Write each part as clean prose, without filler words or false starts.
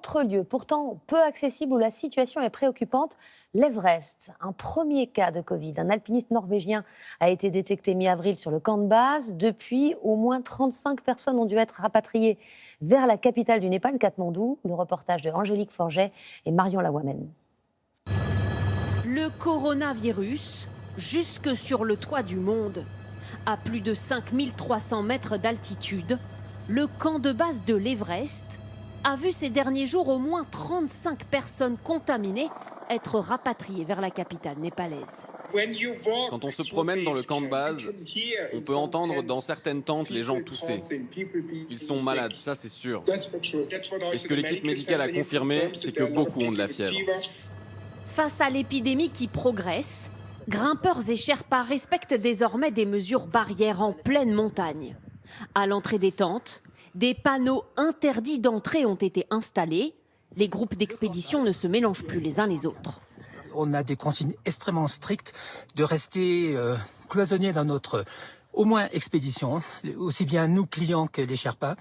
autre lieu, pourtant peu accessible où la situation est préoccupante, l'Everest. Un premier cas de Covid. Un alpiniste norvégien a été détecté mi-avril sur le camp de base. Depuis, au moins 35 personnes ont dû être rapatriées vers la capitale du Népal, Katmandou. Le reportage de Angélique Forget et Marion Lawamène. Le coronavirus, jusque sur le toit du monde. À plus de 5300 mètres d'altitude, le camp de base de l'Everest a vu ces derniers jours au moins 35 personnes contaminées être rapatriées vers la capitale népalaise. Quand on se promène dans le camp de base, on peut entendre dans certaines tentes les gens tousser. Ils sont malades, ça c'est sûr. Et ce que l'équipe médicale a confirmé, c'est que beaucoup ont de la fièvre. Face à l'épidémie qui progresse, grimpeurs et sherpas respectent désormais des mesures barrières en pleine montagne. À l'entrée des tentes, des panneaux interdits d'entrée ont été installés. Les groupes d'expédition ne se mélangent plus les uns les autres. On a des consignes extrêmement strictes de rester cloisonnés dans notre, au moins, expédition, aussi bien nous clients que les Sherpas.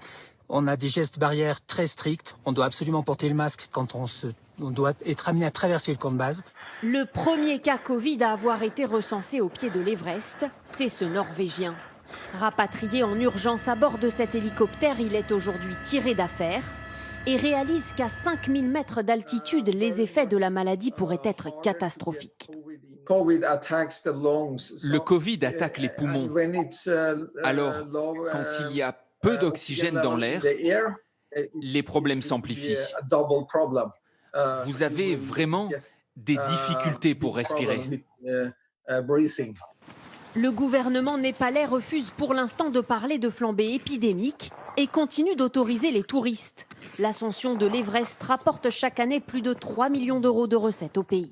On a des gestes barrières très stricts. On doit absolument porter le masque quand on doit être amené à traverser le camp de base. Le premier cas Covid à avoir été recensé au pied de l'Everest, c'est ce Norvégien. Rapatrié en urgence à bord de cet hélicoptère, il est aujourd'hui tiré d'affaire et réalise qu'à 5000 mètres d'altitude, les effets de la maladie pourraient être catastrophiques. Le Covid attaque les poumons. Alors, quand il y a peu d'oxygène dans l'air, les problèmes s'amplifient. Vous avez vraiment des difficultés pour respirer. Le gouvernement népalais refuse pour l'instant de parler de flambée épidémique et continue d'autoriser les touristes. L'ascension de l'Everest rapporte chaque année plus de 3 millions d'euros de recettes au pays.